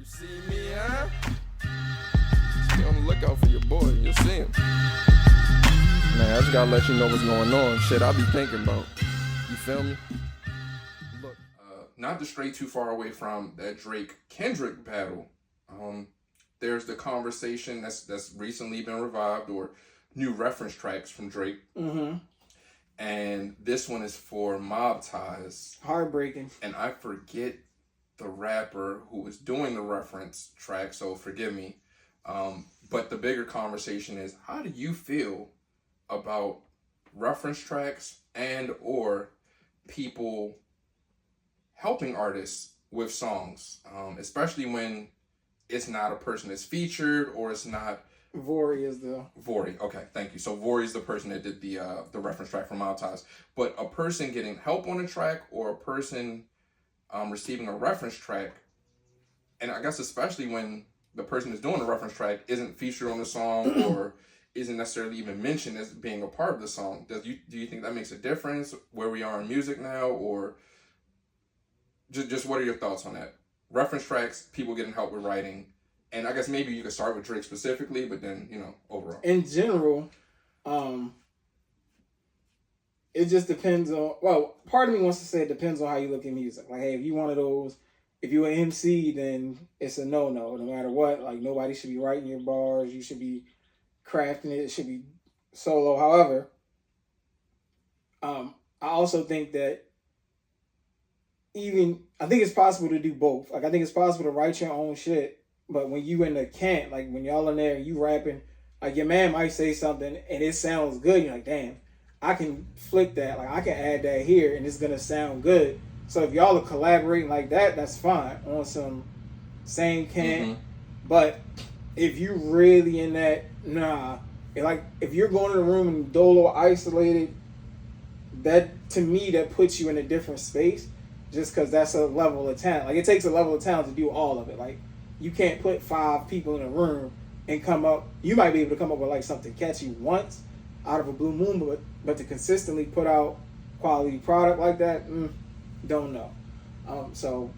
See me, huh? Be on the lookout for your boy. You'll see him. Man, I just gotta let you know what's going on. Shit, I be thinking about. You feel me? Look, not to stray too far away from that Drake-Kendrick battle. There's the conversation that's recently been revived, or new reference tracks from Drake. Mm-hmm. And this one is for Mob Ties. Heartbreaking. And I forget the rapper who was doing the reference track, so forgive me. But the bigger conversation is, how do you feel about reference tracks and or people helping artists with songs, especially when it's not a person that's featured or it's not... Vori is the... Vori, okay, thank you. So Vori is the person that did the reference track for Mob Ties. But a person getting help on a track or a person receiving a reference track, and I guess especially when the person that's doing the reference track isn't featured on the song or isn't necessarily even mentioned as being a part of the song, do you think that makes a difference where we are in music now, or just what are your thoughts on that? Reference tracks, people getting help with writing, and I guess maybe you could start with Drake specifically, but then, overall. In general, it just depends on, well, part of me wants to say it depends on how you look at music. Like, hey, if you one of those, if you're an MC, then it's a no-no, no matter what. Like, nobody should be writing your bars. You should be crafting it. It should be solo. However, I also think that I think it's possible to do both. Like, I think it's possible to write your own shit, but when you in the camp, like when y'all in there and you rapping, like your man might say something and it sounds good. You're like, damn, I can flick that. Like I can add that here and it's gonna sound good. So if y'all are collaborating like that, that's fine on some same camp. Mm-hmm. But if you really in that, like if you're going to the room and dolo isolated, that to me that puts you in a different space. Just because that's a level of talent. Like, it takes a level of talent to do all of it. Like, you can't put 5 people in a room and come up... You might be able to come up with, like, something catchy once out of a blue moon, but to consistently put out quality product like that, don't know. So,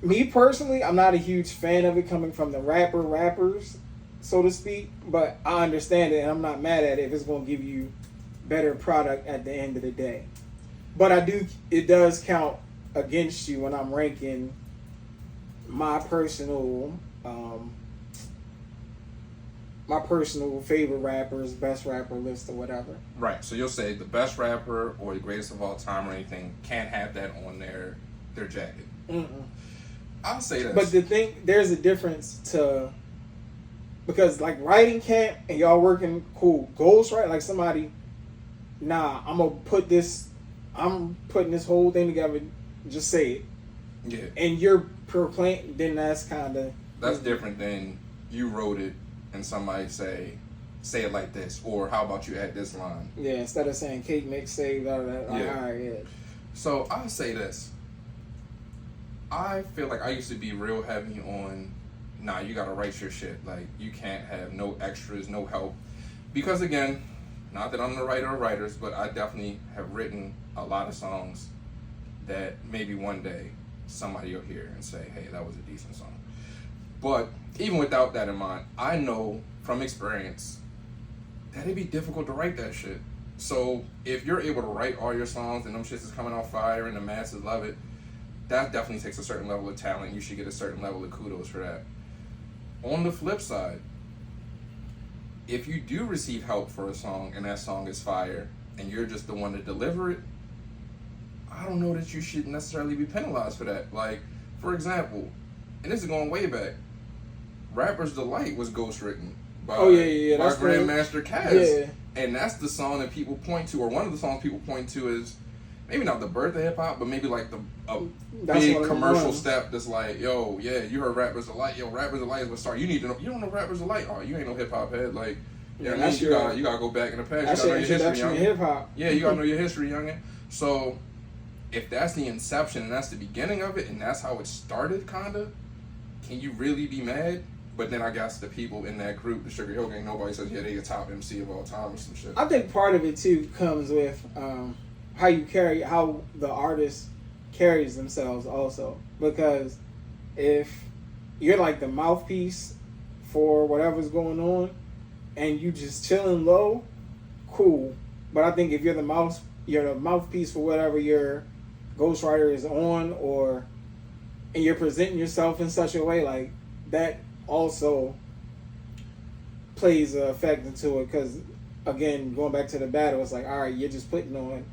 me personally, I'm not a huge fan of it coming from the rappers, so to speak, but I understand it, and I'm not mad at it if it's going to give you better product at the end of the day. But it does count against you when I'm ranking my personal favorite rappers, best rapper list or whatever. Right. So you'll say the best rapper or the greatest of all time or anything can't have that on their jacket. Mm-mm. I'll say that. But there's a difference because like writing camp and y'all working cool. Ghostwriter, like somebody, I'm putting this whole thing together. Just say it. Yeah. And you're proclaiming. Then that's kind of... That's different than you wrote it and somebody say it like this, or how about you add this line? Yeah, instead of saying cake mix, say that. Like, Yeah. all right, yeah. So I'll say this. I feel like I used to be real heavy on, you gotta write your shit. Like, you can't have no extras, no help. Because again, not that I'm the writer or writers, but I definitely have written a lot of songs that maybe one day somebody will hear and say, hey, that was a decent song. But even without that in mind, I know from experience that it'd be difficult to write that shit. So if you're able to write all your songs and them shits is coming off fire and the masses love it, that definitely takes a certain level of talent. You should get a certain level of kudos for that. On the flip side, if you do receive help for a song and that song is fire and you're just the one to deliver it, I don't know that you should necessarily be penalized for that. Like, for example, and this is going way back, Rapper's Delight was ghostwritten by Grandmaster Caz. Yeah. And that's the song that people point to, or one of the songs people point to is, maybe not the birth of hip hop, but maybe like a big commercial step that's like, yo, yeah, you heard Rapper's Delight. Yo, Rapper's Delight is what started. You need to know. You don't know Rapper's Delight? Oh, you ain't no hip hop head. Like, you gotta go back in the past. That's you gotta know your history, youngin'. Hip hop. Yeah, you gotta know your history, youngin'. So, if that's the inception and that's the beginning of it, and that's how it started, kinda, can you really be mad? But then I guess the people in that group, the Sugar Hill Gang, nobody says, yeah, they a top MC of all time or some shit. I think part of it too comes with how the artist carries themselves also, because if you're like the mouthpiece for whatever's going on, and you just chilling low, cool. But I think if you're the mouthpiece for whatever your ghostwriter is on, and you're presenting yourself in such a way, like that also plays a factor into it. Because again, going back to the battle, it's like, all right, you're just putting on,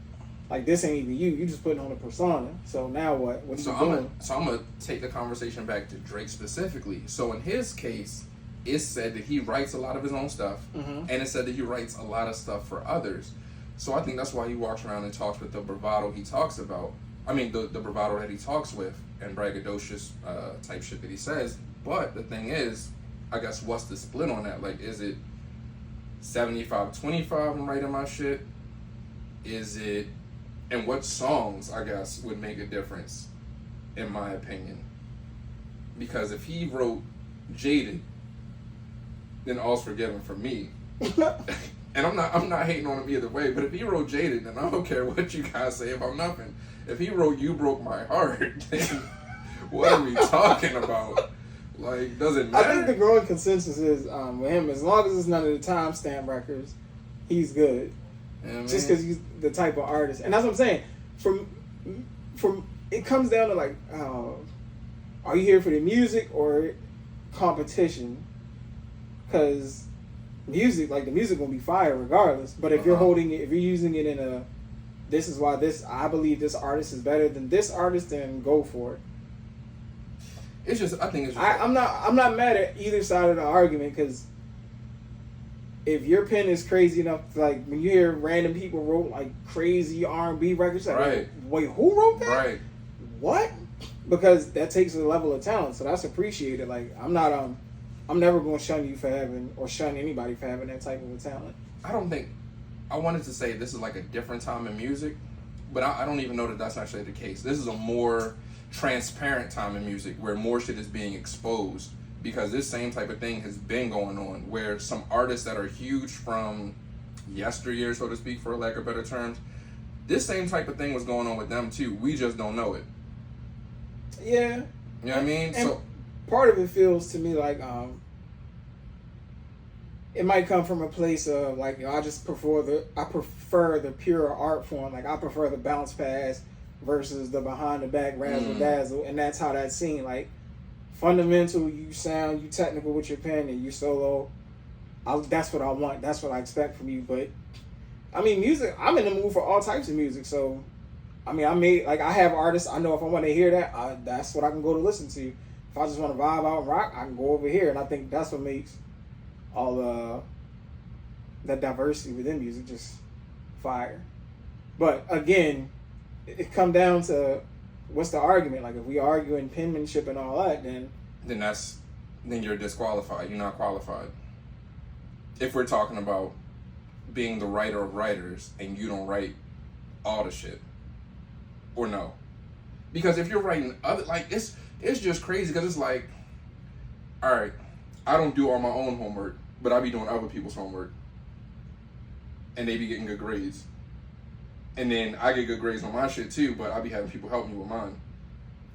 like, this ain't even you. You just putting on a persona. So now what? What are you doing? I'm gonna take the conversation back to Drake specifically. So in his case, it's said that he writes a lot of his own stuff, and it said that he writes a lot of stuff for others. So I think that's why he walks around and talks with the bravado he talks about. I mean, the bravado that he talks with and braggadocious type shit that he says. But the thing is, I guess, what's the split on that? Like, is it 75-25 I'm writing my shit? Is it... And what songs, I guess, would make a difference, in my opinion? Because if he wrote Jaded, then all's forgiven for me. And I'm not hating on him either way, but if he wrote Jaded, then I don't care what you guys say about nothing. If he wrote You Broke My Heart, then what are we talking about? Like, does it matter? I think the growing consensus is with him, as long as it's none of the timestamp records, he's good. Yeah, just because he's the type of artist. And that's what I'm saying. From it comes down to, like, are you here for the music or competition? Because music, like, the music gonna be fire regardless. But if you're holding it, if you're using it in a, this is why I believe this artist is better than this artist, then go for it. It's just, I think it's just... I'm not mad at either side of the argument, because if your pen is crazy enough, like, when you hear random people wrote, like, crazy R&B records, like, right. Wait, who wrote that? Right. What? Because that takes a level of talent, so that's appreciated. Like, I'm never going to shun you for having, or shun anybody for having that type of a talent. I wanted to say this is like a different time in music, but I don't even know that that's actually the case. This is a more transparent time in music where more shit is being exposed, because this same type of thing has been going on, where some artists that are huge from yesteryear, so to speak, for lack of better terms, this same type of thing was going on with them too. We just don't know it. Yeah. You know what I mean? And so part of it feels to me like it might come from a place of, like, you know, I prefer the pure art form. Like, I prefer the bounce pass versus the behind the back razzle dazzle, and that's how that's seen. Like, fundamental, you technical with your pen, and you solo. That's what I want. That's what I expect from you. But I mean, music, I'm in the mood for all types of music. So, I mean, I have artists, I know if I want to hear that, that's what I can go to listen to. If I just want to vibe out and rock, I can go over here. And I think that's what makes all that diversity within music just fire. But again, it come down to, what's the argument? Like, if we argue in penmanship and all that, then you're disqualified. You're not qualified. If we're talking about being the writer of writers and you don't write all the shit, or no, because if you're writing other, like, it's just crazy, because it's like, all right, I don't do all my own homework, but I be doing other people's homework, and they be getting good grades. And then I get good grades on my shit too, but I be having people help me with mine.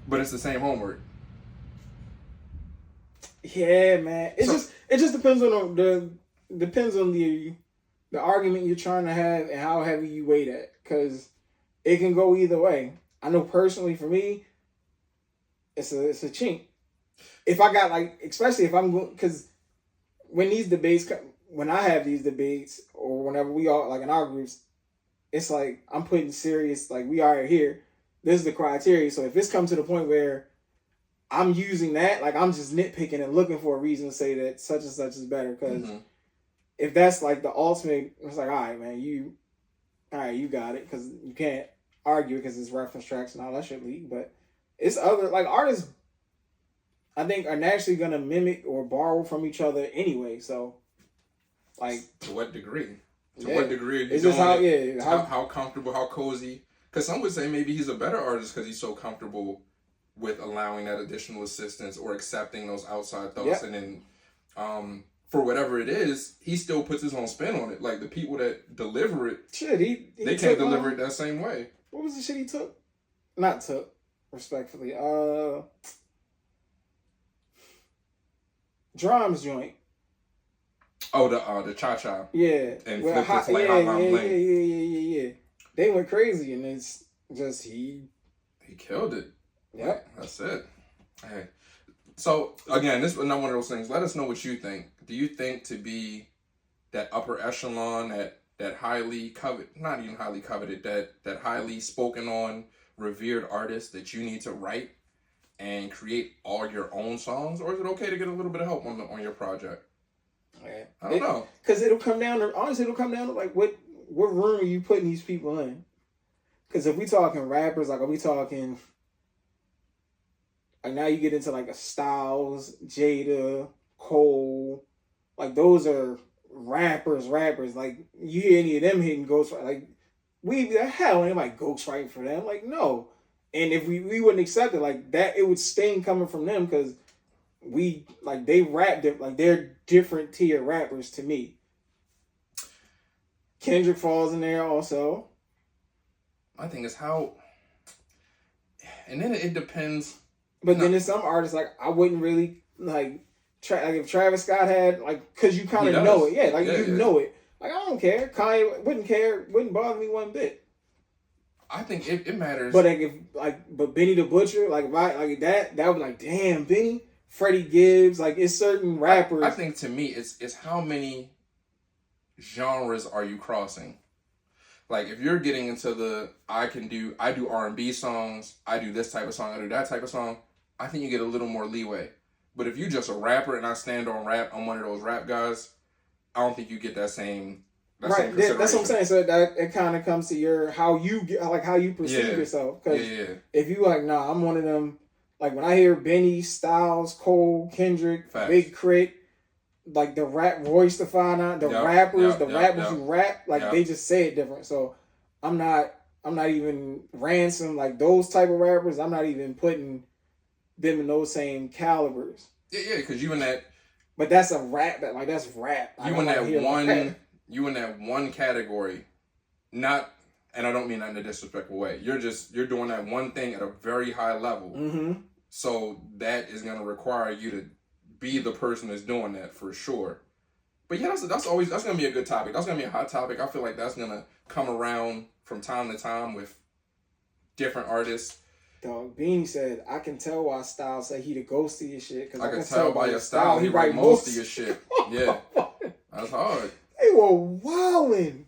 But it's the same homework. Yeah, man. It just depends on the argument you're trying to have and how heavy you weigh that, because it can go either way. I know personally for me, it's a chink. If I got, like, especially if I'm going, because when I have these debates, or whenever we all, like, in our groups, it's like, I'm putting serious, like, we are here. This is the criteria. So if it's come to the point where I'm using that, like, I'm just nitpicking and looking for a reason to say that such and such is better. Because if that's, like, the ultimate, it's like, all right, man, you got it. Because you can't argue because it's reference tracks and all that shit leak. But it's other, like, artists, I think, are naturally going to mimic or borrow from each other anyway. So, like, to what degree? What degree are you it's doing just how comfortable, how cozy? Because some would say maybe he's a better artist because he's so comfortable with allowing that additional assistance or accepting those outside thoughts. Yep. And then for whatever it is, he still puts his own spin on it. Like, the people that deliver it, they can't deliver it that same way. What was the shit he took? Not took, respectfully. drums joint. Oh, the cha-cha. Yeah. And Well, flip this like Hotline Bling. Yeah. They went crazy, and it's just He killed it. Yep. That's it. Hey. So, again, this is another one of those things. Let us know what you think. Do you think to be that upper echelon, that highly coveted, not even highly coveted, that highly spoken on, revered artist that you need to write and create all your own songs? Or is it okay to get a little bit of help on your project? Yeah. I don't know. Because it'll come down to, honestly, it'll come down to like what room are you putting these people in? Because if we talking rappers, like are we talking, like now you get into like a Styles, Jada, Cole, like those are rappers. Like you hear any of them hitting Ghostwriter, like hell ain't like Ghostwriting for them. Like no. And if we wouldn't accept it like that, it would sting coming from them because they rap like they're different tier rappers to me. Kendrick falls in there also. My thing is how, and then it depends. But then there's some artists like I wouldn't really like if Travis Scott had like because you kind of know it, yeah, like you know it. Like I don't care. Kanye wouldn't bother me one bit. I think it matters. But but Benny the Butcher, like if I like that would be like damn Benny, Freddie Gibbs, like it's certain rappers. I think to me it's how many genres are you crossing? Like if you're getting into I do R&B songs, I do this type of song, I do that type of song, I think you get a little more leeway. But if you're just a rapper and I stand on rap, I'm one of those rap guys, I don't think you get that same right. That's what I'm saying. So that it kind of comes to how you perceive yourself. Because if you like, nah, I'm one of them. Like when I hear Benny, Styles, Cole, Kendrick, Facts. Big Crit, like the rap Royce the Five, the rappers who rap, like they just say it different. So I'm not even Ransom, like those type of rappers. I'm not even putting them in those same calibers. Yeah, because you in that. But that's a rap. That's rap. You in that one category, not, and I don't mean that in a disrespectful way. You're doing that one thing at a very high level. Mm-hmm. So that is going to require you to be the person that's doing that for sure. But yeah, that's going to be a good topic. That's going to be a hot topic. I feel like that's going to come around from time to time with different artists. Dog, Beanie said, I can tell why Styles say he the ghost of your shit. Cause I can tell by your style he write most of your shit. Yeah. That's hard. They were wildin'.